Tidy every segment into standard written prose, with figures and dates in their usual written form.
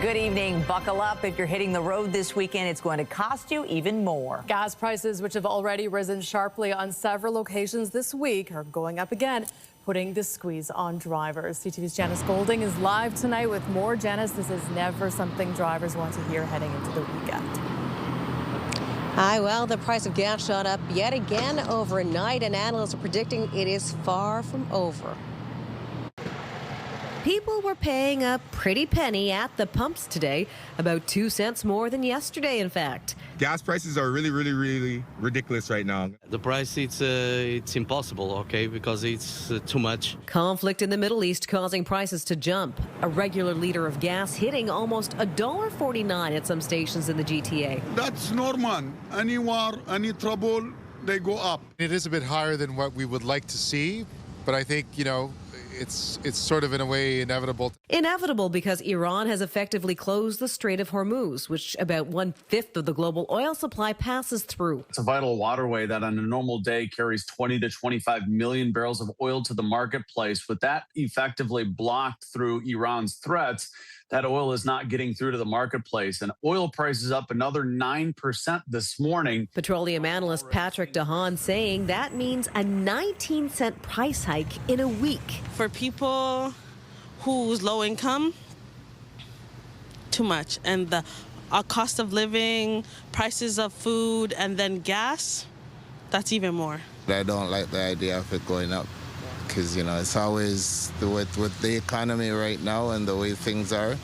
Good evening. Buckle up. If you're hitting the road this weekend, it's going to cost you even more. Gas prices, which have already risen sharply on several occasions this week, are going up again, putting the squeeze on drivers. CTV's Janice Golding is live tonight with more. Janice, this is never something drivers want to hear heading into the weekend. Hi, well, the price of gas shot up yet again overnight, and analysts are predicting it is far from over. People were paying a pretty penny at the pumps today, about 2 cents more than yesterday, in fact. Gas prices are really ridiculous right now. The price, it's impossible, okay, because it's too much. Conflict in the Middle East causing prices to jump. A regular liter of gas hitting almost $1.49 at some stations in the GTA. That's normal. Any war, any trouble, they go up. It is a bit higher than what we would like to see, but I think, it's sort of in a way inevitable. Inevitable because Iran has effectively closed the Strait of Hormuz, which about 1/5 of the global oil supply passes through. It's a vital waterway that on a normal day carries 20 to 25 million barrels of oil to the marketplace. With that effectively blocked through Iran's threats, that oil is not getting through to the marketplace. And oil prices up another 9% this morning. Petroleum analyst Patrick DeHaan saying that means a 19-cent price hike in a week. For people who's low income, too much. And the cost of living, prices of food, and then gas, that's even more. I don't like the idea of it going up. Because, it's always with the economy right now and the way things are,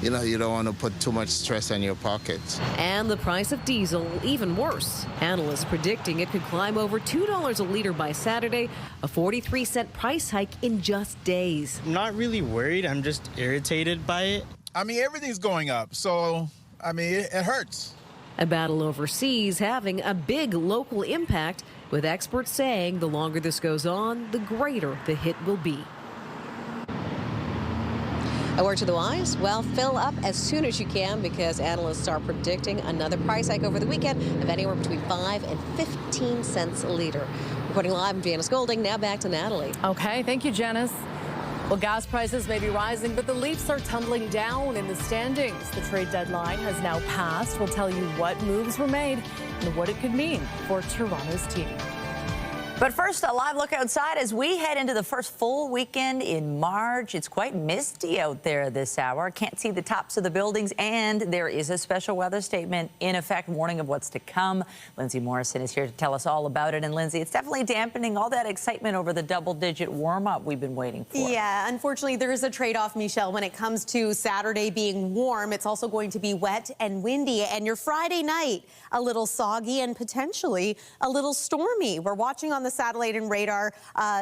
you don't want to put too much stress on your pockets. And the price of diesel even worse. Analysts predicting it could climb over $2 a liter by Saturday, a 43-cent price hike in just days. I'm not really worried. I'm just irritated by it. Everything's going up, so, it hurts. A battle overseas having a big local impact, with experts saying the longer this goes on, the greater the hit will be. A word to the wise? Well, fill up as soon as you can because analysts are predicting another price hike over the weekend of anywhere between 5 and 15 cents a liter. Reporting live, I'm Janice Golding. Now back to Natalie. Okay, thank you, Janice. Well, gas prices may be rising, but the Leafs are tumbling down in the standings. The trade deadline has now passed. We'll tell you what moves were made and what it could mean for Toronto's team. But first, a live look outside as we head into the first full weekend in March. It's quite misty out there this hour. Can't see the tops of the buildings, and there is a special weather statement in effect, warning of what's to come. Lindsay Morrison is here to tell us all about it. And Lindsay, it's definitely dampening all that excitement over the double-digit warm-up we've been waiting for. Yeah, unfortunately, there is a trade-off, Michelle, when it comes to Saturday being warm. It's also going to be wet and windy, and your Friday night a little soggy and potentially a little stormy. We're watching on the satellite and radar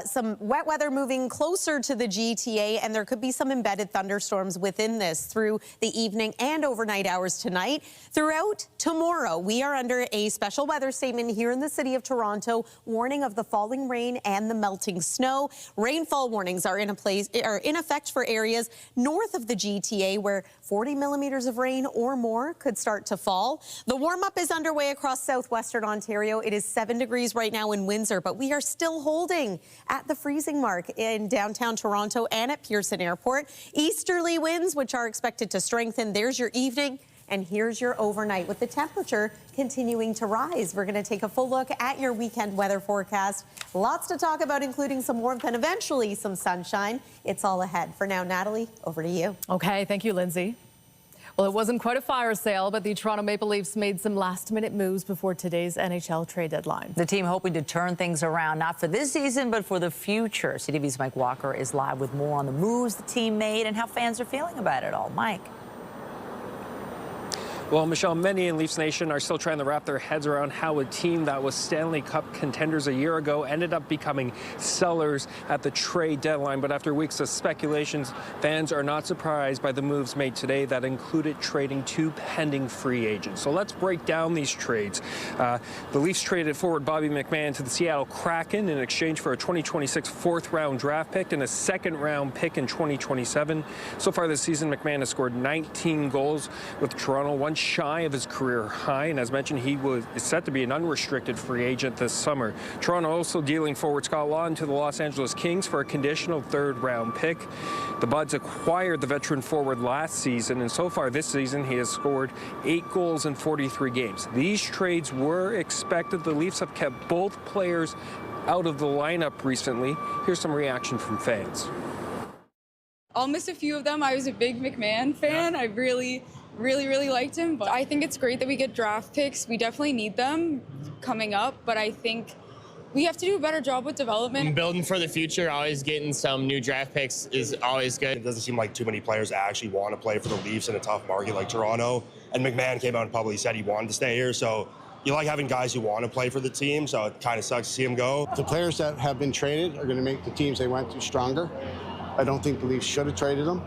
some wet weather moving closer to the GTA, and there could be some embedded thunderstorms within this through the evening and overnight hours tonight. Throughout tomorrow, we are under a special weather statement here in the city of Toronto, warning of the falling rain and the melting snow. Rainfall warnings are in effect for areas north of the GTA where 40 millimeters of rain or more could start to fall. The warm-up is underway across southwestern Ontario. It is 7 degrees right now in Windsor, but we are still holding at the freezing mark in downtown Toronto and at Pearson Airport. Easterly winds, which are expected to strengthen. There's your evening, and here's your overnight with the temperature continuing to rise. We're going to take a full look at your weekend weather forecast. Lots to talk about, including some warmth and eventually some sunshine. It's all ahead. For now, Natalie, over to you. Okay, thank you, Lindsay. Well, it wasn't quite a fire sale, but the Toronto Maple Leafs made some last-minute moves before today's NHL trade deadline. The team hoping to turn things around, not for this season, but for the future. CTV's Mike Walker is live with more on the moves the team made and how fans are feeling about it all. Mike. Well, Michelle, many in Leafs Nation are still trying to wrap their heads around how a team that was Stanley Cup contenders a year ago ended up becoming sellers at the trade deadline. But after weeks of speculations, fans are not surprised by the moves made today that included trading 2 pending free agents. So let's break down these trades. The Leafs traded forward Bobby McMann to the Seattle Kraken in exchange for a 2026 4th-round draft pick and a 2nd-round pick in 2027. So far this season, McMann has scored 19 goals with Toronto, 1 one shy of his career high, and as mentioned, he is set to be an unrestricted free agent this summer. Toronto also dealing forward Scott Lawton to the Los Angeles Kings for a conditional third-round pick. The Buds acquired the veteran forward last season, and so far this season he has scored 8 goals in 43 games. These trades were expected. The Leafs have kept both players out of the lineup recently. Here's some reaction from fans. I'll miss a few of them. I was a big McMahon fan. I really liked him. But I think it's great that we get draft picks. We definitely need them coming up, but I think we have to do a better job with development. Building for the future, always getting some new draft picks is always good. It doesn't seem like too many players actually want to play for the Leafs in a tough market like Toronto. And McMahon came out and publicly said he wanted to stay here. So you like having guys who want to play for the team, so it kind of sucks to see him go. The players that have been traded are going to make the teams they went to stronger. I don't think the Leafs should have traded them.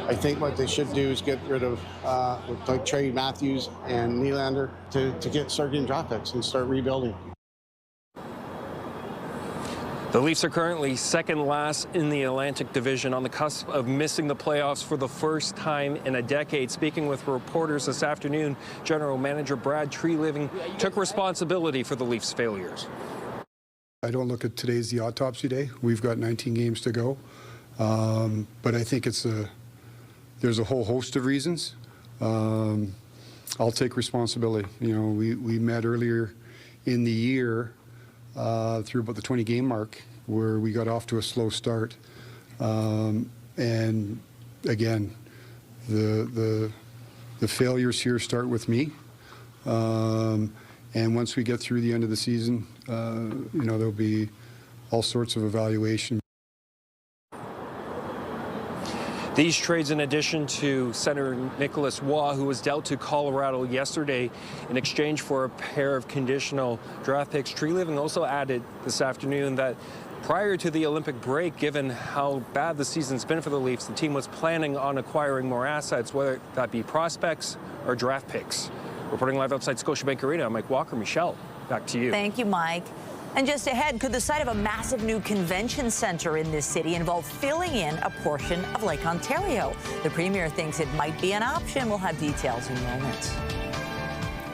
I think what they should do is get rid of, like trade Matthews and Nylander to start getting draft picks and start rebuilding. The Leafs are currently second last in the Atlantic Division, on the cusp of missing the playoffs for the first time in a decade. Speaking with reporters this afternoon, General Manager Brad Treliving took responsibility for the Leafs' failures. I don't look at today's the autopsy day. We've got 19 games to go. But I think there's a whole host of reasons. I'll take responsibility. You know, we met earlier in the year through about the 20-game mark where we got off to a slow start. And again, the failures here start with me. And once we get through the end of the season, you know, there'll be all sorts of evaluation. These trades, in addition to Senator Nicholas Waugh, who was dealt to Colorado yesterday in exchange for a pair of conditional draft picks. Treliving also added this afternoon that prior to the Olympic break, given how bad the season's been for the Leafs, the team was planning on acquiring more assets, whether that be prospects or draft picks. Reporting live outside Scotiabank Arena, I'm Mike Walker. Michelle, back to you. Thank you, Mike. And just ahead, could the site of a massive new convention center in this city involve filling in a portion of Lake Ontario? The Premier thinks it might be an option. We'll have details in moments.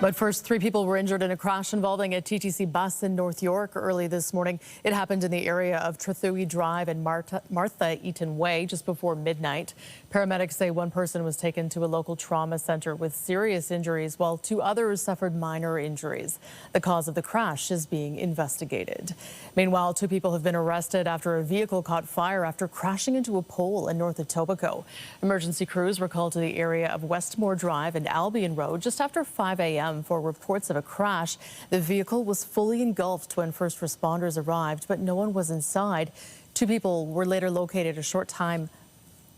But first, 3 people were injured in a crash involving a TTC bus in North York early this morning. It happened in the area of Trethewey Drive and Martha Eaton Way just before midnight. Paramedics say one person was taken to a local trauma center with serious injuries, while 2 others suffered minor injuries. The cause of the crash is being investigated. Meanwhile, 2 people have been arrested after a vehicle caught fire after crashing into a pole in north Etobicoke. Emergency crews were called to the area of Westmore Drive and Albion Road just after 5 a.m. for reports of a crash. The vehicle was fully engulfed when first responders arrived, but no one was inside. 2 people were later located a short time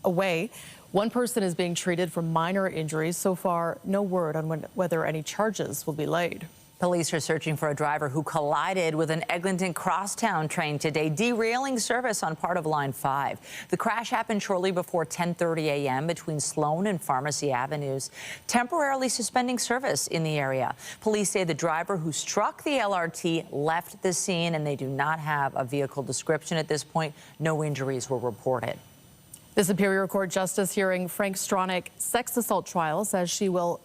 away. One person is being treated for minor injuries. So far, no word on whether any charges will be laid. Police are searching for a driver who collided with an Eglinton Crosstown train today, derailing service on part of Line 5. The crash happened shortly before 10:30 a.m. between Sloan and Pharmacy Avenues, temporarily suspending service in the area. Police say the driver who struck the LRT left the scene, and they do not have a vehicle description at this point. No injuries were reported. The Superior Court Justice hearing Frank Stronach sex assault trial says she will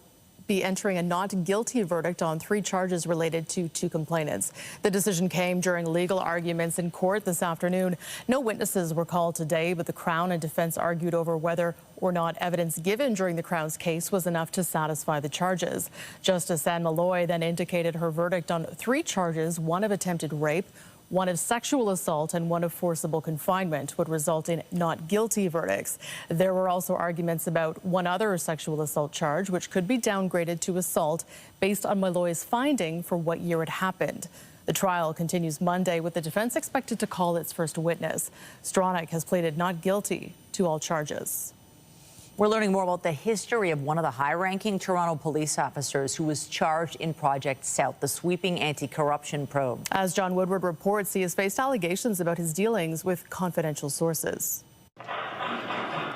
be entering a not guilty verdict on 3 charges related to 2 complainants. The decision came during legal arguments in court this afternoon. No witnesses were called today, but the Crown and defense argued over whether or not evidence given during the Crown's case was enough to satisfy the charges. Justice Anne Malloy then indicated her verdict on 3 charges, 1 of attempted rape, 1 of sexual assault, and 1 of forcible confinement, would result in not guilty verdicts. There were also arguments about 1 other sexual assault charge, which could be downgraded to assault based on Malloy's finding for what year it happened. The trial continues Monday, with the defense expected to call its first witness. Stronach has pleaded not guilty to all charges. We're learning more about the history of one of the high-ranking Toronto police officers who was charged in Project South, the sweeping anti-corruption probe. As John Woodward reports, he has faced allegations about his dealings with confidential sources.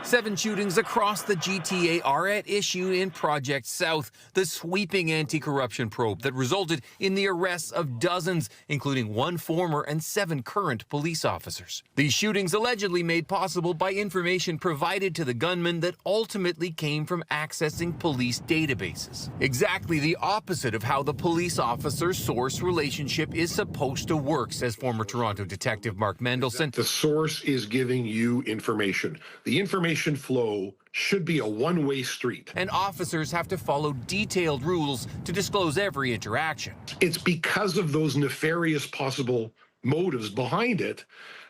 7 shootings across the GTA are at issue in Project South, the sweeping anti-corruption probe that resulted in the arrests of dozens, including 1 former and 7 current police officers. These shootings allegedly made possible by information provided to the gunman that ultimately came from accessing police databases. Exactly the opposite of how the police officer-source relationship is supposed to work, says former Toronto detective Mark Mendelson. The source is giving you information. The information flow should be a one-way street. And officers have to follow detailed rules to disclose every interaction. It's because of those nefarious possible motives behind it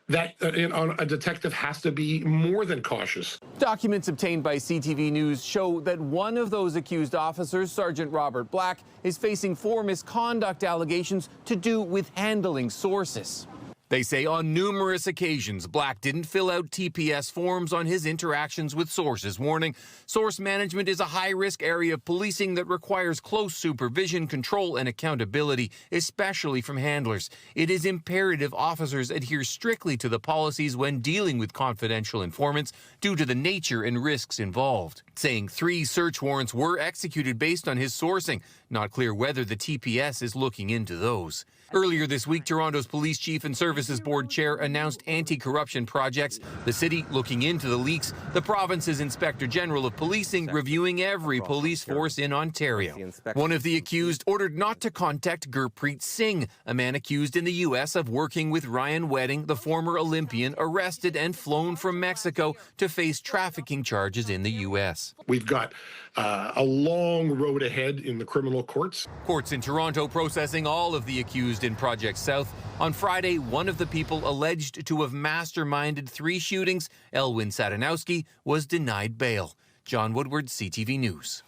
that a detective has to be more than cautious. Documents obtained by CTV News show that one of those accused officers, Sergeant Robert Black, is facing 4 misconduct allegations to do with handling sources. They say on numerous occasions, Black didn't fill out TPS forms on his interactions with sources, warning source management is a high-risk area of policing that requires close supervision, control, and accountability, especially from handlers. It is imperative officers adhere strictly to the policies when dealing with confidential informants due to the nature and risks involved. Saying 3 search warrants were executed based on his sourcing. Not clear whether the TPS is looking into those. Earlier this week, Toronto's Police Chief and Services Board Chair announced anti-corruption projects, the city looking into the leaks, the province's Inspector General of Policing reviewing every police force in Ontario. One of the accused ordered not to contact Gurpreet Singh, a man accused in the U.S. of working with Ryan Wedding, the former Olympian, arrested and flown from Mexico to face trafficking charges in the U.S. We've got a long road ahead in the criminal courts. Courts in Toronto processing all of the accused in Project South. On Friday, one of the people alleged to have masterminded 3 shootings, Elwin Sadanowski, was denied bail. John Woodward, CTV News.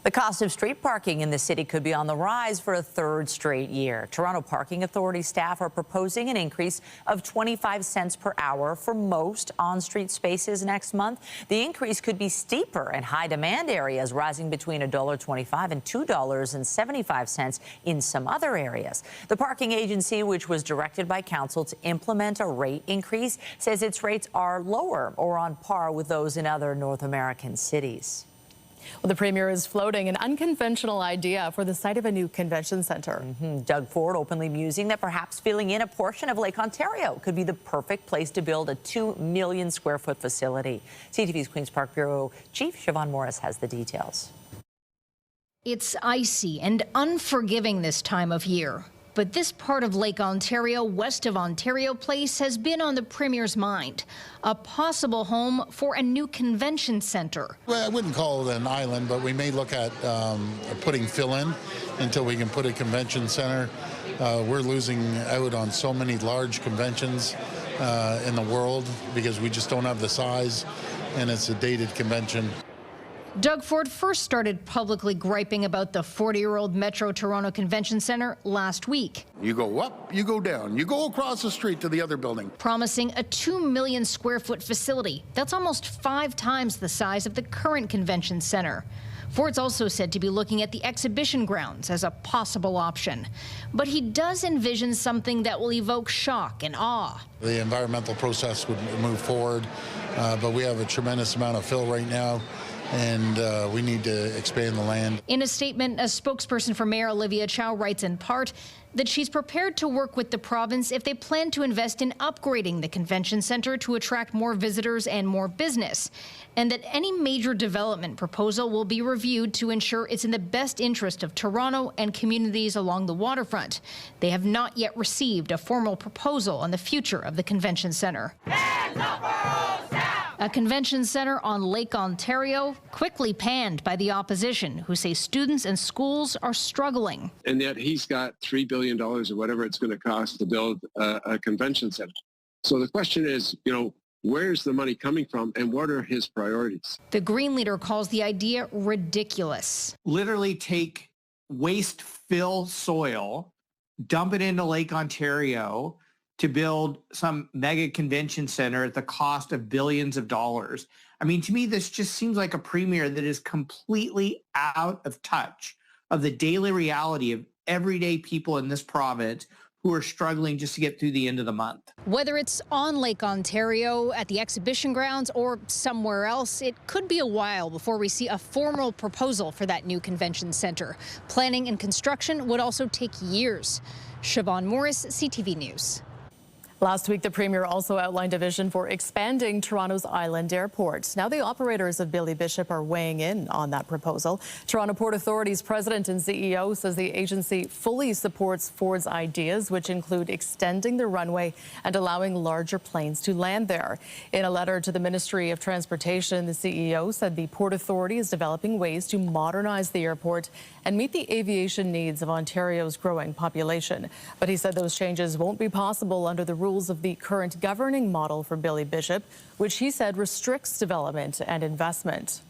The cost of street parking in the city could be on the rise for a 3rd straight year. Toronto Parking Authority staff are proposing an increase of 25 cents per hour for most on-street spaces next month. The increase could be steeper in high-demand areas, rising between $1.25 and $2.75 in some other areas. The parking agency, which was directed by council to implement a rate increase, says its rates are lower or on par with those in other North American cities. Well, the Premier is floating an unconventional idea for the site of a new convention centre. Doug Ford openly musing that perhaps filling in a portion of Lake Ontario could be the perfect place to build a 2 million square foot facility. CTV's Queen's Park Bureau Chief Siobhan Morris has the details. It's icy and unforgiving this time of year. But this part of Lake Ontario, west of Ontario Place, has been on the Premier's mind. A possible home for a new convention centre. Well, I wouldn't call it an island, but we may look at putting fill-in until we can put a convention centre. We're losing out on so many large conventions in the world because we just don't have the size, and it's a dated convention. Doug Ford first started publicly griping about the 40-year-old Metro Toronto Convention Centre last week. You go up, you go down, you go across the street to the other building. Promising a 2 million square foot facility. That's almost 5 times the size of the current convention centre. Ford's also said to be looking at the exhibition grounds as a possible option. But he does envision something that will evoke shock and awe. The environmental process would move forward, but we have a tremendous amount of fill right now, and we need to expand the land. In a statement, a spokesperson for Mayor Olivia Chow writes in part that she's prepared to work with the province if they plan to invest in upgrading the convention centre to attract more visitors and more business, and that any major development proposal will be reviewed to ensure it's in the best interest of Toronto and communities along the waterfront. They have not yet received a formal proposal on the future of the convention centre. A convention centre on Lake Ontario, quickly panned by the opposition, who say students and schools are struggling. And yet he's got $3 billion or whatever it's going to cost to build a convention centre. So the question is, where's the money coming from and what are his priorities? The Green leader calls the idea ridiculous. Literally take waste fill soil, dump it into Lake Ontario, to build some mega convention center at the cost of billions of dollars. I mean, to me, this just seems like a premier that is completely out of touch of the daily reality of everyday people in this province who are struggling just to get through the end of the month. Whether it's on Lake Ontario, at the exhibition grounds, or somewhere else, it could be a while before we see a formal proposal for that new convention centre. Planning and construction would also take years. Siobhan Morris, CTV News. Last week, the Premier also outlined a vision for expanding Toronto's Island Airport. Now the operators of Billy Bishop are weighing in on that proposal. Toronto Port Authority's president and CEO says the agency fully supports Ford's ideas, which include extending the runway and allowing larger planes to land there. In a letter to the Ministry of Transportation, the CEO said the Port Authority is developing ways to modernize the airport and meet the aviation needs of Ontario's growing population. But he said those changes won't be possible under the rules of the current governing model for Billy Bishop, which he said restricts development and investment.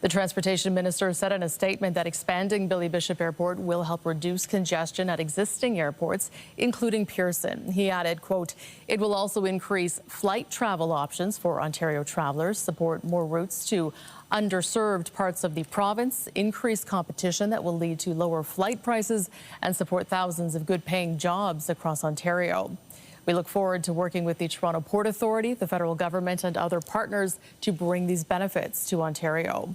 The transportation minister said in a statement that expanding Billy Bishop Airport will help reduce congestion at existing airports, including Pearson. He added, quote, "It will also increase flight travel options for Ontario travelers, support more routes to underserved parts of the province, increase competition that will lead to lower flight prices, and support thousands of good-paying jobs across Ontario." We look forward to working with the Toronto Port Authority, the federal government, and other partners to bring these benefits to Ontario.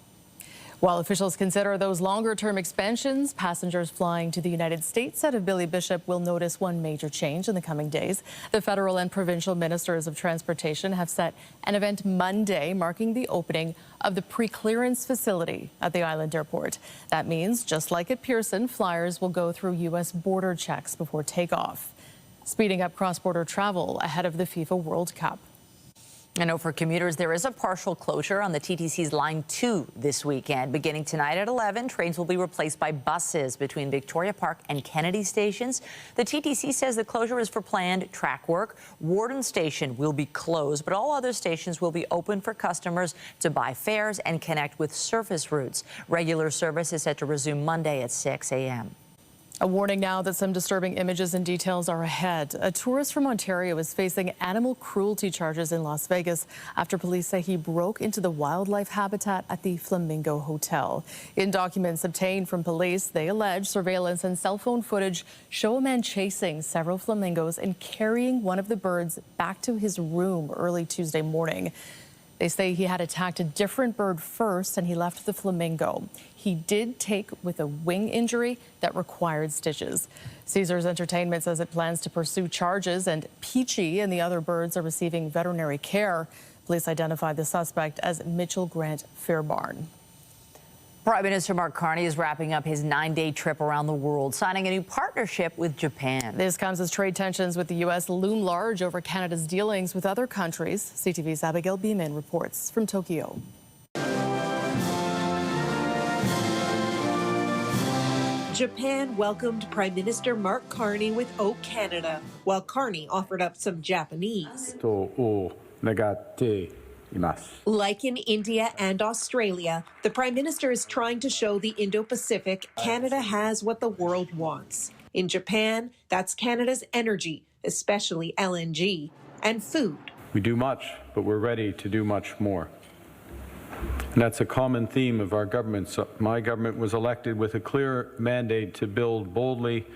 While officials consider those longer-term expansions, passengers flying to the United States out of Billy Bishop will notice one major change in the coming days. The federal and provincial ministers of transportation have set an event Monday marking the opening of the pre-clearance facility at the Island Airport. That means, just like at Pearson, flyers will go through U.S. border checks before takeoff, speeding up cross-border travel ahead of the FIFA World Cup. I know for commuters, there is a partial closure on the TTC's Line 2 this weekend. Beginning tonight at 11, trains will be replaced by buses between Victoria Park and Kennedy stations. The TTC says the closure is for planned track work. Warden Station will be closed, but all other stations will be open for customers to buy fares and connect with surface routes. Regular service is set to resume Monday at 6 a.m. A warning now that some disturbing images and details are ahead. A tourist from Ontario is facing animal cruelty charges in Las Vegas after police say he broke into the wildlife habitat at the Flamingo Hotel. In documents obtained from police, they allege surveillance and cell phone footage show a man chasing several flamingos and carrying one of the birds back to his room early Tuesday morning. They say he had attacked a different bird first and he left the flamingo. He did take with a wing injury that required stitches. Caesars Entertainment says it plans to pursue charges, and Peachy and the other birds are receiving veterinary care. Police identified the suspect as Mitchell Grant Fairbarn. Prime Minister Mark Carney is wrapping up his 9-day trip around the world, signing a new partnership with Japan. This comes as trade tensions with the U.S. loom large over Canada's dealings with other countries. CTV's Abigail Beeman reports from Tokyo. Japan welcomed Prime Minister Mark Carney with O Canada, while Carney offered up some Japanese. Like in India and Australia, the Prime Minister is trying to show the Indo-Pacific Canada has what the world wants. In Japan, that's Canada's energy, especially LNG, and food. We do much, but we're ready to do much more. And that's a common theme of our government. So my government was elected with a clear mandate to build boldly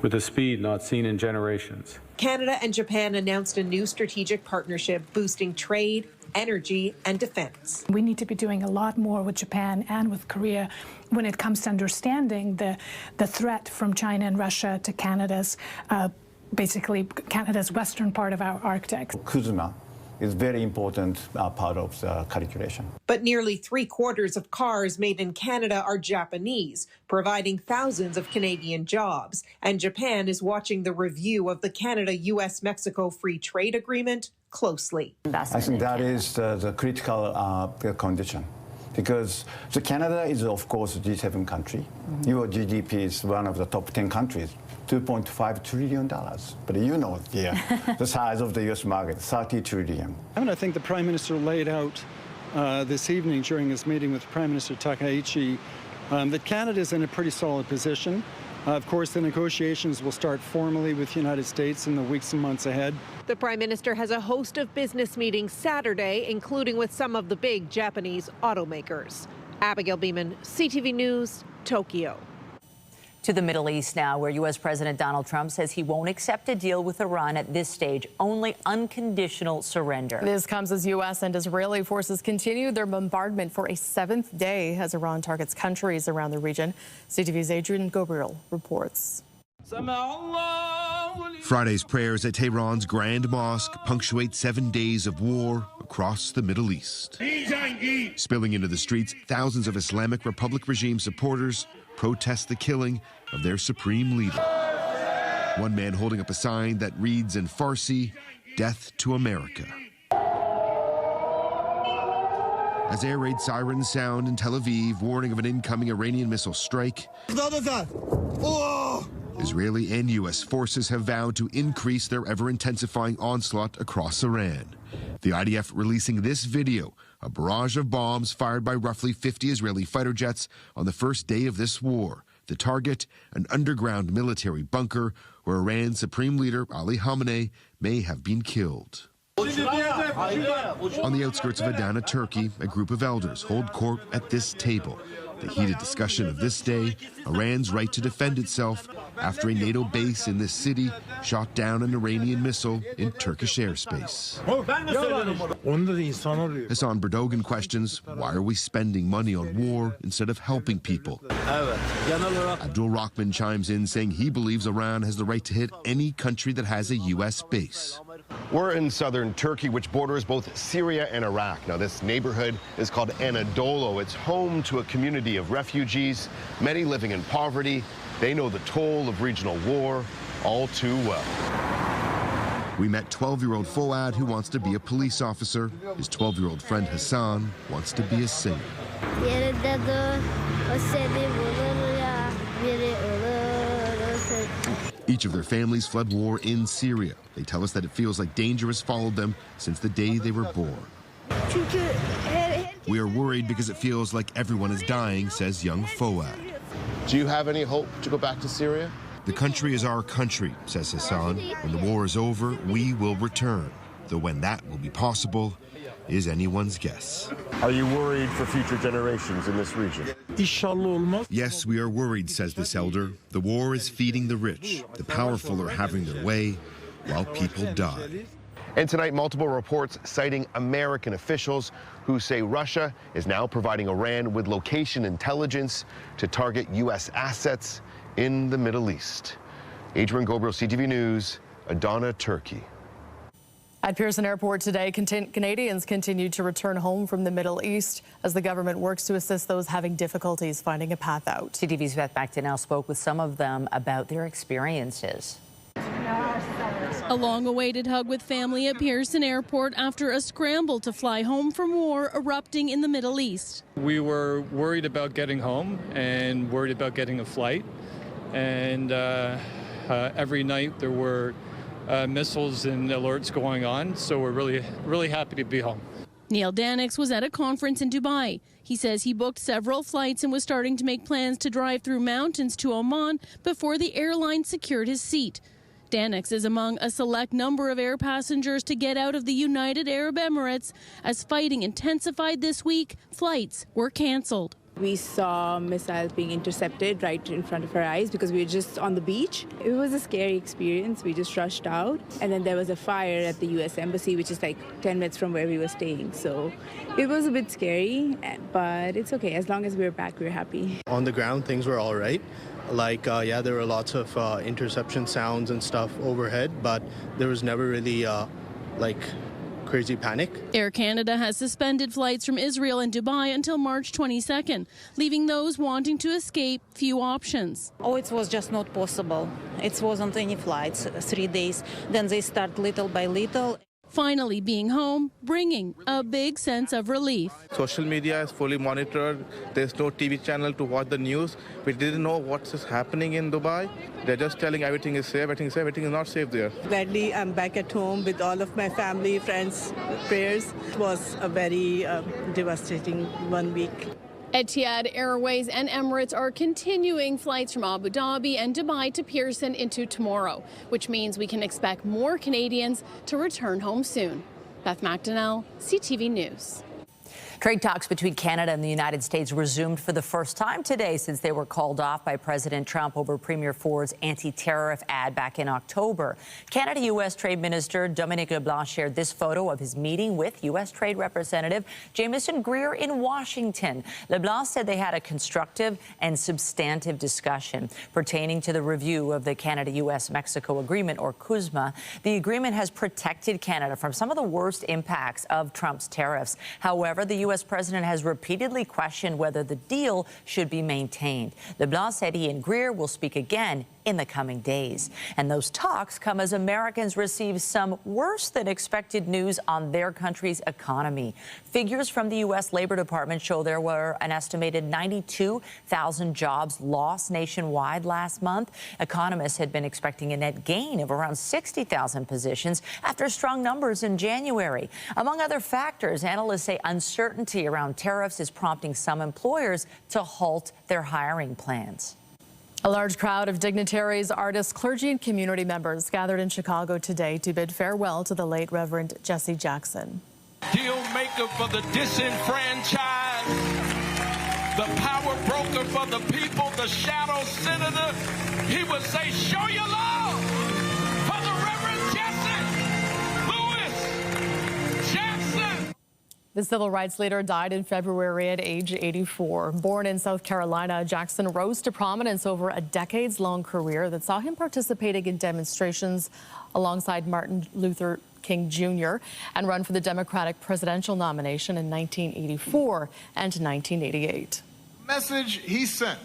with a speed not seen in generations. Canada and Japan announced a new strategic partnership boosting trade, energy, and defense. We need to be doing a lot more with Japan and with Korea when it comes to understanding the threat from China and Russia to Canada's, basically Canada's western part of our Arctic. Kuzma is very important part of the calculation. But nearly 3/4 of cars made in Canada are Japanese, providing thousands of Canadian jobs. And Japan is watching the review of the Canada-US-Mexico Free Trade Agreement closely. I think that is the critical condition. Because Canada is, of course, a G7 country. Your GDP is one of the top 10 countries, $2.5 trillion. But you know the size of the U.S. market, $30 trillion. And I think the Prime Minister laid out this evening during his meeting with Prime Minister Takaichi that Canada is in a pretty solid position. Of course, the negotiations will start formally with the United States in the weeks and months ahead. The Prime Minister has a host of business meetings Saturday, including with some of the big Japanese automakers. Abigail Beeman, CTV News, Tokyo. To the Middle East now, where U.S. President Donald Trump says he won't accept a deal with Iran at this stage, only unconditional surrender. This comes as U.S. and Israeli forces continue their bombardment for a 7th day as Iran targets countries around the region. CTV's Adrian Gabriel reports. Friday's prayers at Tehran's Grand Mosque punctuate 7 days of war across the Middle East. Spilling into the streets, thousands of Islamic Republic regime supporters protest the killing of their supreme leader. One man holding up a sign that reads in Farsi, "Death to America." As air raid sirens sound in Tel Aviv, warning of an incoming Iranian missile strike, Israeli and U.S. forces have vowed to increase their ever-intensifying onslaught across Iran. The IDF releasing this video, a barrage of bombs fired by roughly 50 Israeli fighter jets on the first day of this war. The target, an underground military bunker where Iran's supreme leader Ali Khamenei may have been killed. On the outskirts of Adana, Turkey, a group of elders hold court at this table. The heated discussion of this day, Iran's right to defend itself after a NATO base in this city shot down an Iranian missile in Turkish airspace. Hassan Berdogan questions, why are we spending money on war instead of helping people? Abdul Rahman chimes in saying he believes Iran has the right to hit any country that has a U.S. base. We're in southern Turkey, which borders both Syria and Iraq. Now, this neighborhood is called Anadolu. It's home to a community of refugees, many living in poverty. They know the toll of regional war all too well. We met 12-year-old Fouad, who wants to be a police officer. His 12-year-old friend Hassan wants to be a singer. Each of their families fled war in Syria. They tell us that it feels like danger has followed them since the day they were born. We are worried because it feels like everyone is dying, says young Fouad. Do you have any hope to go back to Syria? The country is our country, says Hassan. When the war is over, we will return. Though when that will be possible is anyone's guess. Are you worried for future generations in this region? Yes, we are worried, says this elder. The war is feeding the rich. The powerful are having their way while people die. And tonight, multiple reports citing American officials who say Russia is now providing Iran with location intelligence to target U.S. assets in the Middle East. Adrian Gabriel, CTV News, Adana, Turkey. At Pearson Airport today, Canadians continue to return home from the Middle East as the government works to assist those having difficulties finding a path out. CTV's Beth Macdonell spoke with some of them about their experiences. A long-awaited hug with family at Pearson Airport after a scramble to fly home from war erupting in the Middle East. We were worried about getting home and worried about getting a flight. And every night there were missiles and alerts going on, so we're really happy to be home. Neil Danix was at a conference in Dubai. He says he booked several flights and was starting to make plans to drive through mountains to Oman before the airline secured his seat. Danix is among a select number of air passengers to get out of the United Arab Emirates. As fighting intensified this week, flights were canceled. We saw missiles being intercepted right in front of our eyes because we were just on the beach. It was a scary experience. We just rushed out. And then there was a fire at the U.S. Embassy, which is like 10 minutes from where we were staying. So it was a bit scary, but it's okay. As long as we're back, we're happy. On the ground, things were all right. Yeah, there were lots of interception sounds and stuff overhead, but there was never really crazy panic. Air Canada has suspended flights from Israel and Dubai until March 22nd, leaving those wanting to escape few options. Oh, it was just not possible. It wasn't any flights, 3 days. Then they start little by little. Finally being home, bringing a big sense of relief. Social media is fully monitored. There's no TV channel to watch the news. We didn't know what's happening in Dubai. They're just telling everything is safe, everything is safe, everything is not safe there. Gladly, I'm back at home with all of my family, friends, prayers. It was a very devastating 1 week. Etihad Airways and Emirates are continuing flights from Abu Dhabi and Dubai to Pearson into tomorrow, which means we can expect more Canadians to return home soon. Beth Macdonell, CTV News. Trade talks between Canada and the United States resumed for the first time today since they were called off by President Trump over Premier Ford's anti-tariff ad back in October. Canada-U.S. Trade Minister Dominic LeBlanc shared this photo of his meeting with U.S. Trade Representative Jamieson Greer in Washington. LeBlanc said they had a constructive and substantive discussion pertaining to the review of the Canada-U.S.-Mexico Agreement, or CUSMA. The agreement has protected Canada from some of the worst impacts of Trump's tariffs. However, the U.S. president has repeatedly questioned whether the deal should be maintained. LeBlanc said he and Greer will speak again in the coming days. And those talks come as Americans receive some worse than expected news on their country's economy. Figures from the U.S. Labor Department show there were an estimated 92,000 jobs lost nationwide last month. Economists had been expecting a net gain of around 60,000 positions after strong numbers in January. Among other factors, analysts say uncertainty around tariffs is prompting some employers to halt their hiring plans. A large crowd of dignitaries, artists, clergy, and community members gathered in Chicago today to bid farewell to the late Reverend Jesse Jackson. Deal maker for the disenfranchised, the power broker for the people, the shadow senator. He would say, show your love for the Reverend Jesse Louis Jackson. The civil rights leader died in February at age 84. Born in South Carolina, Jackson rose to prominence over a decades-long career that saw him participating in demonstrations alongside Martin Luther King Jr. and run for the Democratic presidential nomination in 1984 and 1988. Message he sent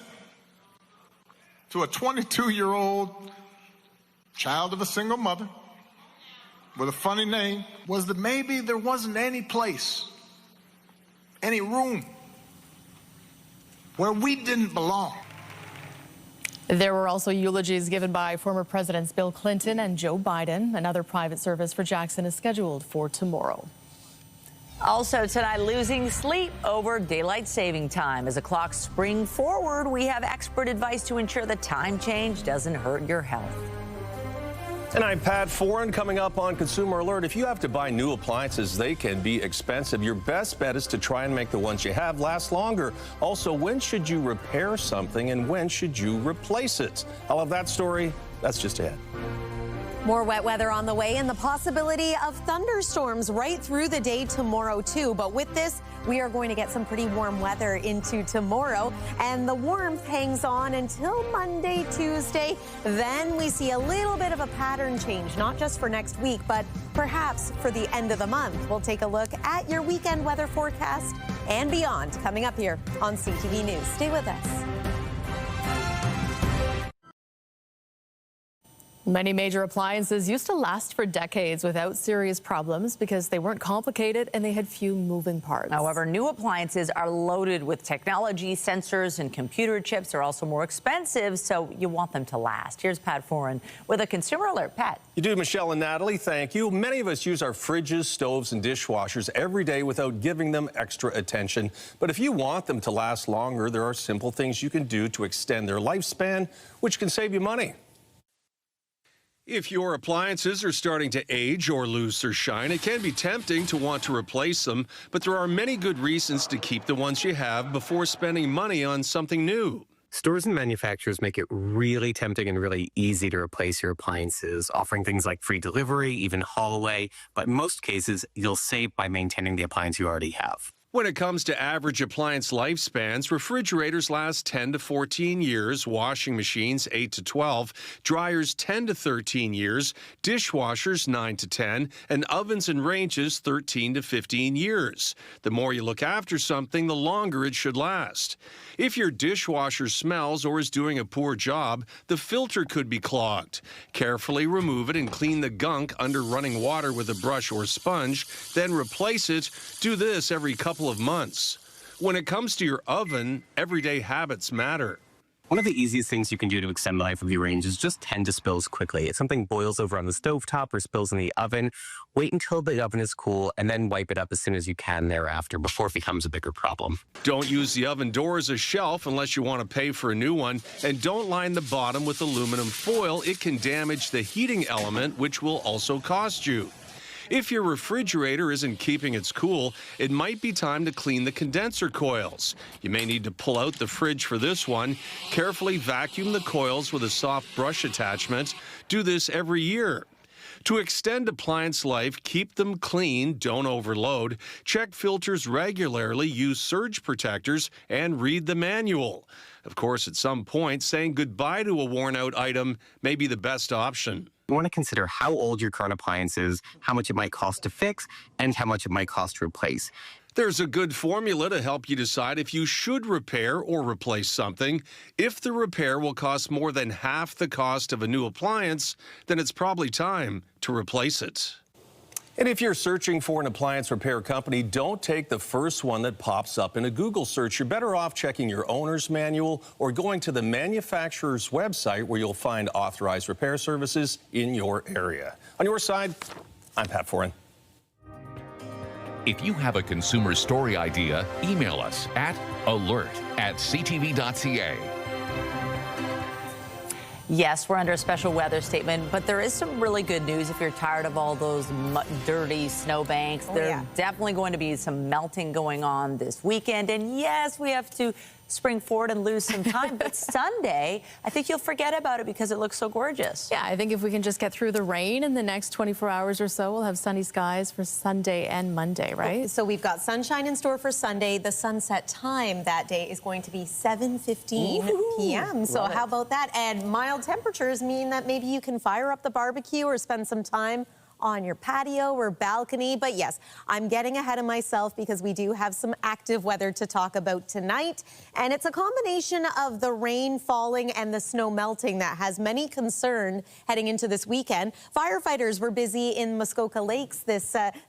to a 22-year-old child of a single mother with a funny name was that maybe there wasn't any place, any room where we didn't belong. There were also eulogies given by former Presidents Bill Clinton and Joe Biden. Another private service for Jackson is scheduled for tomorrow. Also tonight, losing sleep over daylight saving time. As the clocks spring forward, we have expert advice to ensure the time change doesn't hurt your health. And I'm Pat Foran, coming up on Consumer Alert. If you have to buy new appliances, they can be expensive. Your best bet is to try and make the ones you have last longer. Also, when should you repair something and when should you replace it? I'll have that story. That's just ahead. More wet weather on the way and the possibility of thunderstorms right through the day tomorrow, too. But with this, we are going to get some pretty warm weather into tomorrow. And the warmth hangs on until Monday, Tuesday. Then we see a little bit of a pattern change, not just for next week, but perhaps for the end of the month. We'll take a look at your weekend weather forecast and beyond coming up here on CTV News. Stay with us. Many major appliances used to last for decades without serious problems because they weren't complicated and they had few moving parts. However, new appliances are loaded with technology, sensors, and computer chips. They're also more expensive, so you want them to last. Here's Pat Foran with a Consumer Alert. Pat. You do, Michelle and Natalie. Thank you. Many of us use our fridges, stoves, and dishwashers every day without giving them extra attention. But if you want them to last longer, there are simple things you can do to extend their lifespan, which can save you money. If your appliances are starting to age or lose their shine, it can be tempting to want to replace them, but there are many good reasons to keep the ones you have before spending money on something new. Stores and manufacturers make it really tempting and really easy to replace your appliances, offering things like free delivery, even haul away, but in most cases, you'll save by maintaining the appliance you already have. When it comes to average appliance lifespans, refrigerators last 10 to 14 years, washing machines 8 to 12, dryers 10 to 13 years, dishwashers 9 to 10, and ovens and ranges 13 to 15 years. The more you look after something, the longer it should last. If your dishwasher smells or is doing a poor job, the filter could be clogged. Carefully remove it and clean the gunk under running water with a brush or sponge, then replace it. Do this every couple of months. When it comes to your oven, everyday habits matter. One of the easiest things you can do to extend the life of your range is just tend to spills quickly. If something boils over on the stovetop or spills in the oven, wait until the oven is cool and then wipe it up as soon as you can thereafter before it becomes a bigger problem. Don't use the oven door as a shelf unless you want to pay for a new one. And don't line the bottom with aluminum foil. It can damage the heating element, which will also cost you. If your refrigerator isn't keeping its cool, it might be time to clean the condenser coils. You may need to pull out the fridge for this one. Carefully vacuum the coils with a soft brush attachment. Do this every year. To extend appliance life, keep them clean, don't overload. Check filters regularly, use surge protectors, and read the manual. Of course, at some point, saying goodbye to a worn-out item may be the best option. You want to consider how old your current appliance is, how much it might cost to fix, and how much it might cost to replace. There's a good formula to help you decide if you should repair or replace something. If the repair will cost more than half the cost of a new appliance, then it's probably time to replace it. And if you're searching for an appliance repair company, don't take the first one that pops up in a Google search. You're better off checking your owner's manual or going to the manufacturer's website where you'll find authorized repair services in your area. On your side, I'm Pat Foran. If you have a consumer story idea, email us at alert@ctv.ca. Yes, we're under a special weather statement, but there is some really good news if you're tired of all those dirty snowbanks. There's definitely going to be some melting going on this weekend. And yes, we have to spring forward and lose some time. But Sunday, I think you'll forget about it because it looks so gorgeous. Yeah, I think if we can just get through the rain in the next 24 hours or so, we'll have sunny skies for Sunday and Monday, right? So we've got sunshine in store for Sunday. The sunset time that day is going to be 7:15 p.m. So how about that? And mild temperatures mean that maybe you can fire up the barbecue or spend some time on your patio or balcony. But yes, I'm getting ahead of myself because we do have some active weather to talk about tonight. And it's a combination of the rain falling and the snow melting that has many concern heading into this weekend. Firefighters were busy in Muskoka Lakes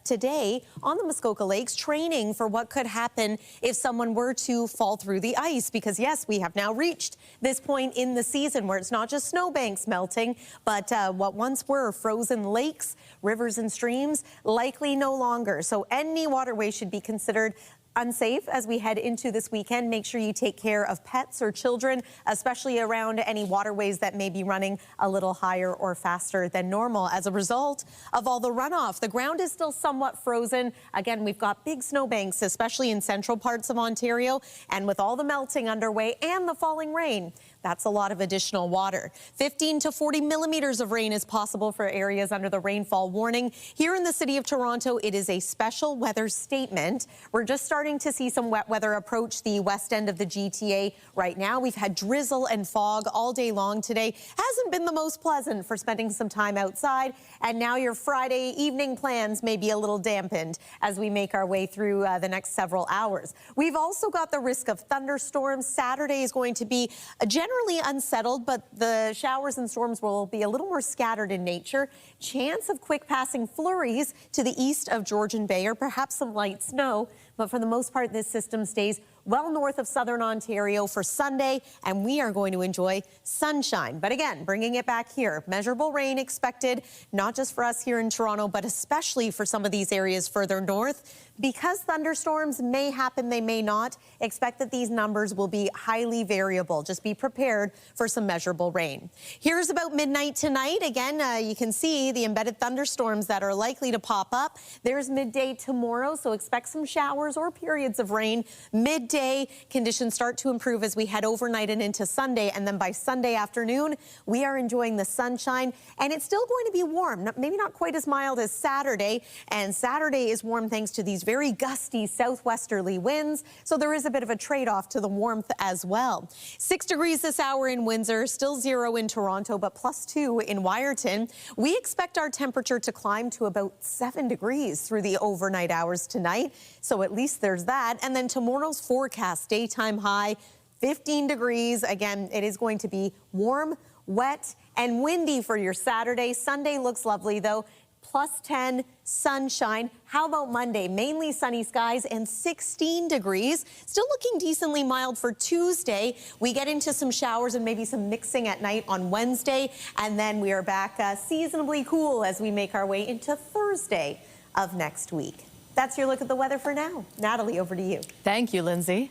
today on the Muskoka Lakes training for what could happen if someone were to fall through the ice. Because yes, we have now reached this point in the season where it's not just snowbanks melting, but what once were frozen lakes, rivers and streams, likely no longer. So any waterway should be considered unsafe as we head into this weekend. Make sure you take care of pets or children, especially around any waterways that may be running a little higher or faster than normal. As a result of all the runoff, the ground is still somewhat frozen. Again, we've got big snowbanks, especially in central parts of Ontario, and with all the melting underway and the falling rain, that's a lot of additional water. 15 to 40 millimeters of rain is possible for areas under the rainfall warning. Here in the city of Toronto, it is a special weather statement. We're just starting to see some wet weather approach the west end of the GTA right now. We've had drizzle and fog all day long today. Hasn't been the most pleasant for spending some time outside. And now your Friday evening plans may be a little dampened as we make our way through the next several hours. We've also got the risk of thunderstorms. Saturday is going to be generally unsettled, but the showers and storms will be a little more scattered in nature. Chance of quick passing flurries to the east of Georgian Bay or perhaps some light snow. But for the most part, this system stays well north of southern Ontario for Sunday, and we are going to enjoy sunshine. But again, bringing it back here, measurable rain expected, not just for us here in Toronto, but especially for some of these areas further north. Because thunderstorms may happen, they may not, expect that these numbers will be highly variable. Just be prepared for some measurable rain. Here's about midnight tonight. Again, you can see the embedded thunderstorms that are likely to pop up. There's midday tomorrow, so expect some showers or periods of rain. Midday, conditions start to improve as we head overnight and into Sunday, and then by Sunday afternoon, we are enjoying the sunshine, and it's still going to be warm. Maybe not quite as mild as Saturday, and Saturday is warm thanks to these very gusty southwesterly winds, so there is a bit of a trade-off to the warmth as well. 6 degrees this hour in Windsor, still 0 in Toronto, but +2 in Wyerton. We expect our temperature to climb to about 7 degrees through the overnight hours tonight, so at least there's that. And then tomorrow's forecast, daytime high, 15 degrees. Again, it is going to be warm, wet, and windy for your Saturday. Sunday looks lovely, though. +10, sunshine. How about Monday? Mainly sunny skies and 16 degrees. Still looking decently mild for Tuesday. We get into some showers and maybe some mixing at night on Wednesday. And then we are back seasonably cool as we make our way into Thursday of next week. That's your look at the weather for now. Natalie, over to you. Thank you, Lindsay.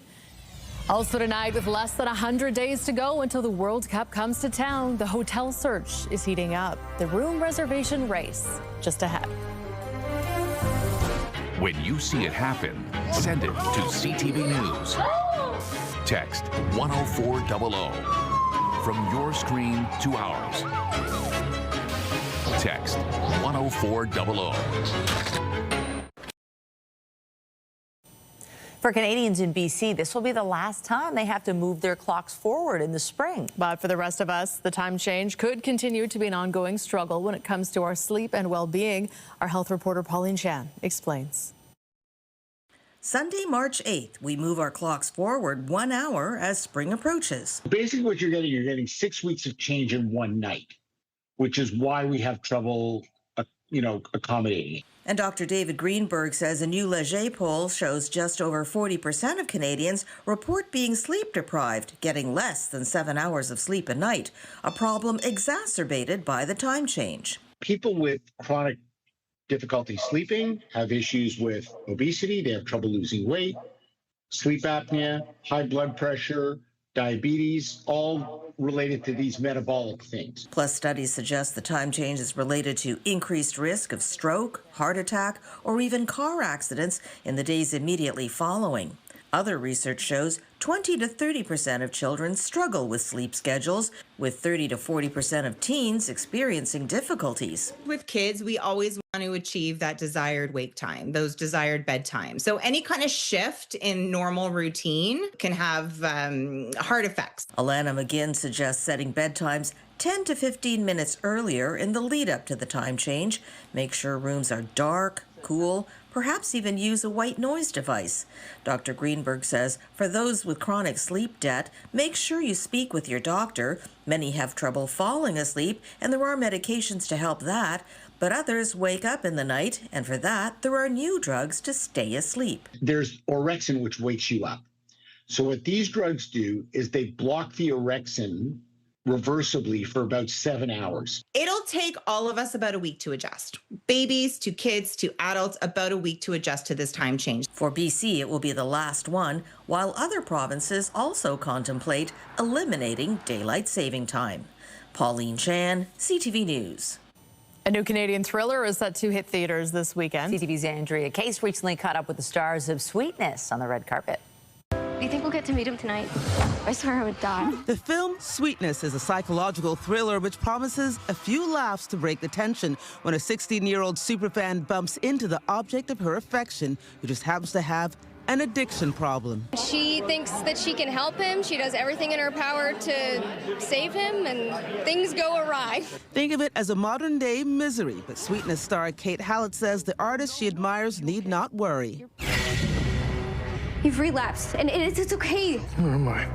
Also tonight, with less than 100 days to go until the World Cup comes to town, the hotel search is heating up. The room reservation race just ahead. When you see it happen, send it to CTV News. Text 10400. From your screen to ours. Text 10400. For Canadians in BC, this will be the last time they have to move their clocks forward in the spring. But for the rest of us, the time change could continue to be an ongoing struggle when it comes to our sleep and well-being. Our health reporter Pauline Chan explains. Sunday, March 8th, we move our clocks forward 1 hour as spring approaches. Basically what you're getting 6 weeks of change in one night, which is why we have trouble, accommodating. And Dr. David Greenberg says a new Leger poll shows just over 40% of Canadians report being sleep deprived, getting less than 7 hours of sleep a night, a problem exacerbated by the time change. People with chronic difficulty sleeping have issues with obesity, they have trouble losing weight, sleep apnea, high blood pressure, diabetes, all related to these metabolic things. Plus, studies suggest the time change is related to increased risk of stroke, heart attack, or even car accidents in the days immediately following. Other research shows 20 to 30% of children struggle with sleep schedules, with 30 to 40% of teens experiencing difficulties. With kids, we always want to achieve that desired wake time, those desired bedtime. So any kind of shift in normal routine can have hard effects. Alana McGinn suggests setting bedtimes 10 to 15 minutes earlier in the lead up to the time change. Make sure rooms are dark, cool, perhaps even use a white noise device. Dr. Greenberg says for those with chronic sleep debt, make sure you speak with your doctor. Many have trouble falling asleep, and there are medications to help that, but others wake up in the night, and for that, there are new drugs to stay asleep. There's orexin, which wakes you up. So what these drugs do is they block the orexin reversibly for about 7 hours. It'll take all of us about a week to adjust. Babies to kids to adults, about a week to adjust to this time change. For BC, it will be the last one, while other provinces also contemplate eliminating daylight saving time. Pauline Chan, CTV News. A new Canadian thriller is set to hit theaters this weekend. CTV's Andrea Case recently caught up with the stars of Sweetness on the red carpet. Do you think we'll get to meet him tonight? I swear I would die. The film Sweetness is a psychological thriller which promises a few laughs to break the tension when a 16-year-old superfan bumps into the object of her affection, who just happens to have an addiction problem. She thinks that she can help him. She does everything in her power to save him, and things go awry. Think of it as a modern-day Misery, but Sweetness star Kate Hallett says the artist she admires need not worry. You've relapsed, and it's okay. Where am I?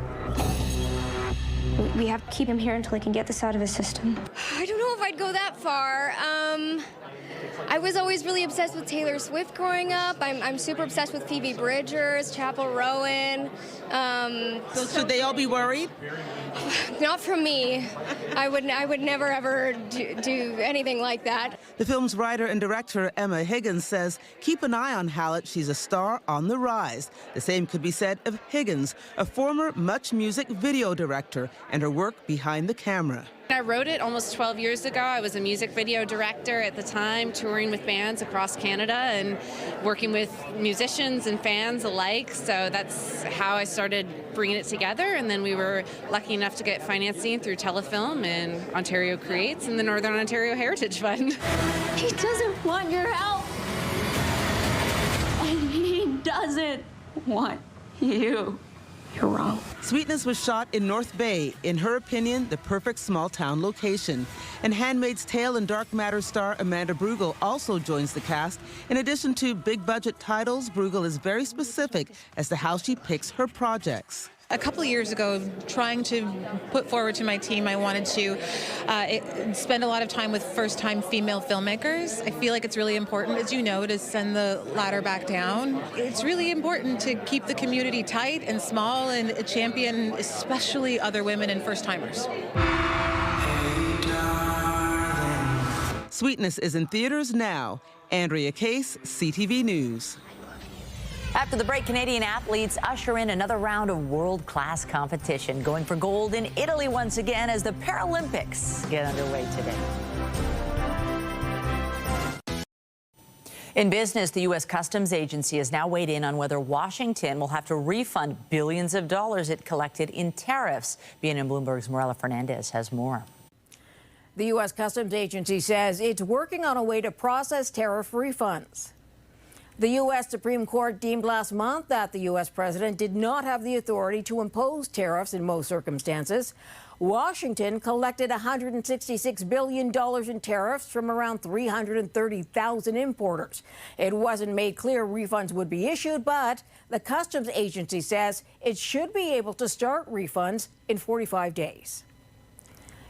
We have to keep him here until he can get this out of his system. I don't know if I'd go that far. I was always really obsessed with Taylor Swift growing up. I'm super obsessed with Phoebe Bridgers, Chappell Rowan. So should they all be worried? Not from me. I would never ever do anything like that. The film's writer and director Emma Higgins says, keep an eye on Hallett. She's a star on the rise. The same could be said of Higgins, a former Much Music video director, and her work behind the camera. I wrote it almost 12 years ago. I was a music video director at the time, touring with bands across Canada and working with musicians and fans alike. So that's how I started bringing it together. And then we were lucky enough to get financing through Telefilm and Ontario Creates and the Northern Ontario Heritage Fund. He doesn't want your help. And he doesn't want you. You're wrong. Sweetness was shot in North Bay, in her opinion, the perfect small-town location. And Handmaid's Tale and Dark Matter star Amanda Brugel also joins the cast. In addition to big-budget titles, Brugel is very specific as to how she picks her projects. A couple of years ago, trying to put forward to my team, I wanted to spend a lot of time with first-time female filmmakers. I feel like it's really important, as you know, to send the ladder back down. It's really important to keep the community tight and small and champion especially other women and first-timers. Sweetness is in theaters now. Andrea Case, CTV News. After the break, Canadian athletes usher in another round of world-class competition, going for gold in Italy once again as the Paralympics get underway today. In business, the U.S. Customs Agency has now weighed in on whether Washington will have to refund billions of dollars it collected in tariffs. BNN Bloomberg's Marella Fernandez has more. The U.S. Customs Agency says it's working on a way to process tariff refunds. The U.S. Supreme Court deemed last month that the U.S. president did not have the authority to impose tariffs in most circumstances. Washington collected $166 billion in tariffs from around 330,000 importers. It wasn't made clear refunds would be issued, but the Customs Agency says it should be able to start refunds in 45 days.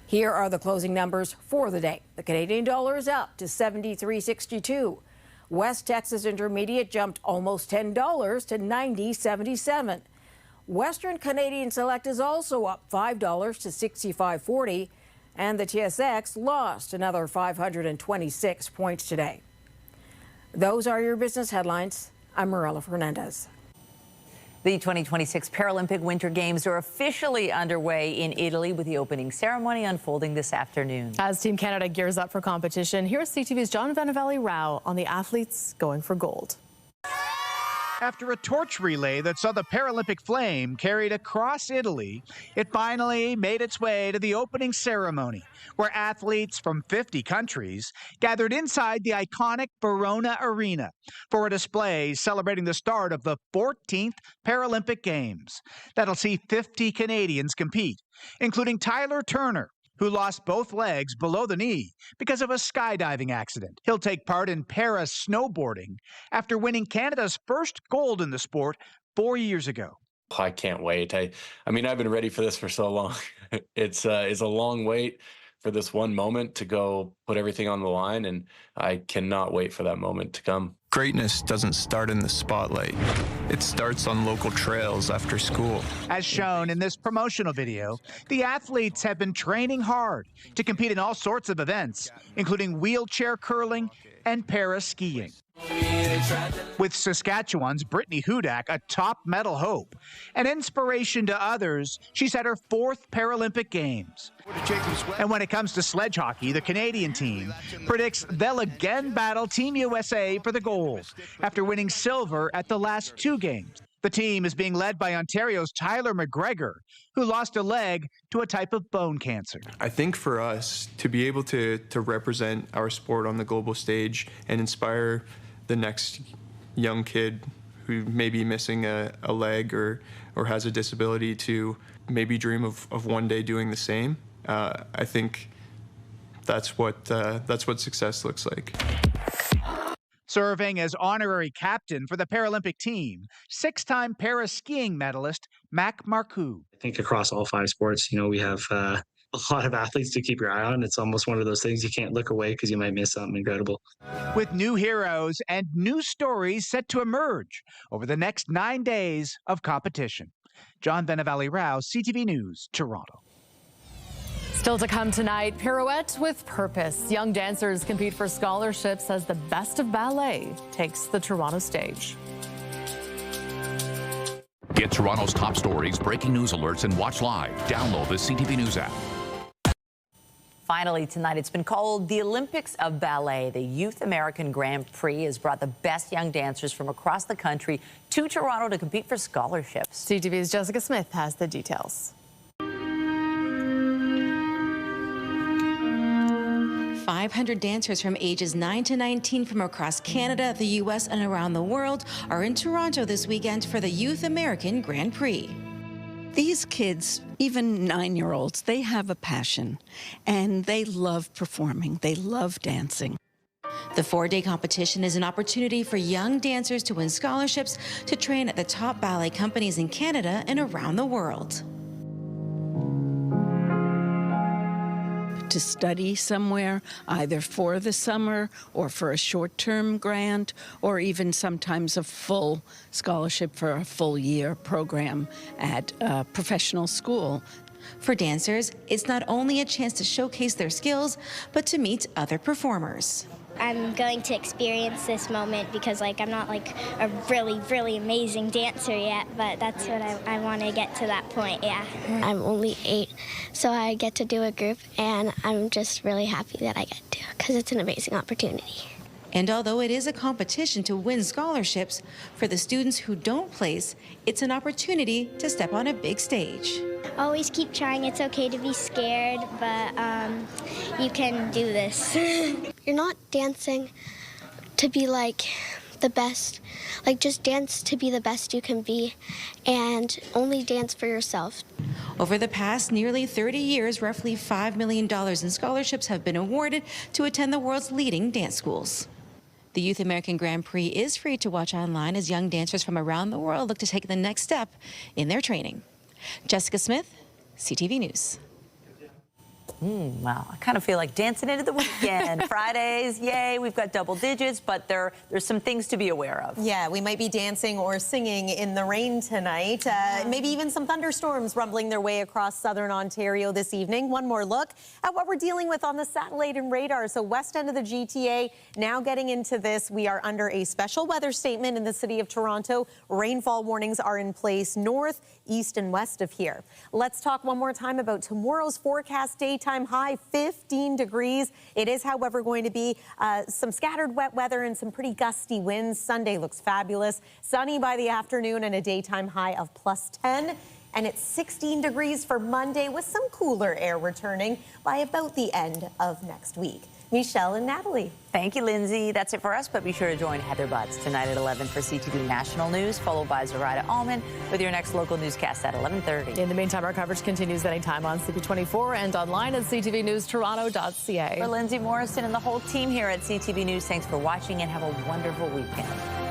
Here are the closing numbers for the day. The Canadian dollar is up to 73.62. West Texas Intermediate jumped almost $10 to 90.77. Western Canadian Select is also up $5 to 65.40, and the TSX lost another 526 points today. Those are your business headlines. I'm Marella Fernandez. The 2026 Paralympic Winter Games are officially underway in Italy, with the opening ceremony unfolding this afternoon. As Team Canada gears up for competition, here's CTV's John Vanavelli-Rao on the athletes going for gold. After a torch relay that saw the Paralympic flame carried across Italy, it finally made its way to the opening ceremony, where athletes from 50 countries gathered inside the iconic Verona Arena for a display celebrating the start of the 14th Paralympic Games. That'll see 50 Canadians compete, including Tyler Turner, who lost both legs below the knee because of a skydiving accident. He'll take part in para snowboarding after winning Canada's first gold in the sport 4 years ago. I can't wait. I mean, I've been ready for this for so long. It's a long wait for this one moment to go put everything on the line, and I cannot wait for that moment to come. Greatness doesn't start in the spotlight. It starts on local trails after school. As shown in this promotional video, the athletes have been training hard to compete in all sorts of events, including wheelchair curling and para-skiing. With Saskatchewan's Brittany Hudak a top medal hope, an inspiration to others, she's had her 4th Paralympic Games. And when it comes to sledge hockey, the Canadian team predicts they'll again battle Team USA for the gold after winning silver at the last 2 games. The team is being led by Ontario's Tyler McGregor, who lost a leg to a type of bone cancer. I think for us to be able to represent our sport on the global stage and inspire the next young kid who may be missing a leg or has a disability to maybe dream of one day doing the same, I think that's what success looks like. Serving as honorary captain for the Paralympic team, 6-time para-skiing medalist Mac Marcoux. I think across all 5 sports, we have a lot of athletes to keep your eye on. It's almost one of those things you can't look away because you might miss something incredible. With new heroes and new stories set to emerge over the next 9 days of competition. John Vanavelli-Rao, CTV News, Toronto. Still to come tonight, Pirouette with Purpose. Young dancers compete for scholarships as the best of ballet takes the Toronto stage. Get Toronto's top stories, breaking news alerts, and watch live. Download the CTV News app. Finally tonight, it's been called the Olympics of Ballet. The Youth American Grand Prix has brought the best young dancers from across the country to Toronto to compete for scholarships. CTV's Jessica Smith has the details. 500 dancers from ages 9 to 19 from across Canada, the U.S., and around the world are in Toronto this weekend for the Youth American Grand Prix. These kids, even 9-year-olds, they have a passion, and they love performing. They love dancing. The 4-day competition is an opportunity for young dancers to win scholarships to train at the top ballet companies in Canada and around the world. To study somewhere, either for the summer or for a short-term grant, or even sometimes a full scholarship for a full-year program at a professional school. For dancers, it's not only a chance to showcase their skills, but to meet other performers. I'm going to experience this moment because I'm not a really amazing dancer yet, but that's what I want to get to that point, yeah. I'm only 8, so I get to do a group, and I'm just really happy that I get to because it's an amazing opportunity. And although it is a competition to win scholarships, for the students who don't place, it's an opportunity to step on a big stage. Always keep trying. It's okay to be scared, but you can do this. You're not dancing to be like the best. Like, just dance to be the best you can be, and only dance for yourself. Over the past nearly 30 years, roughly $5 million in scholarships have been awarded to attend the world's leading dance schools. The Youth American Grand Prix is free to watch online as young dancers from around the world look to take the next step in their training. Jessica Smith, CTV News. Wow, I kind of feel like dancing into the weekend. Fridays, yay, we've got double digits, but there's some things to be aware of. Yeah, we might be dancing or singing in the rain tonight. Maybe even some thunderstorms rumbling their way across southern Ontario this evening. One more look at what we're dealing with on the satellite and radar. So west end of the GTA, now getting into this, we are under a special weather statement in the city of Toronto. Rainfall warnings are in place north, east, and west of here. Let's talk one more time about tomorrow's forecast. Daytime high 15 degrees. It is, however, going to be some scattered wet weather and some pretty gusty winds. Sunday looks fabulous. Sunny by the afternoon and a daytime high of +10. And it's 16 degrees for Monday with some cooler air returning by about the end of next week. Michelle and Natalie. Thank you, Lindsay. That's it for us, but be sure to join Heather Butts tonight at 11 for CTV National News, followed by Zoraida Allman with your next local newscast at 11:30. In the meantime, our coverage continues anytime on CP24 and online at ctvnewstoronto.ca. For Lindsay Morrison and the whole team here at CTV News, thanks for watching and have a wonderful weekend.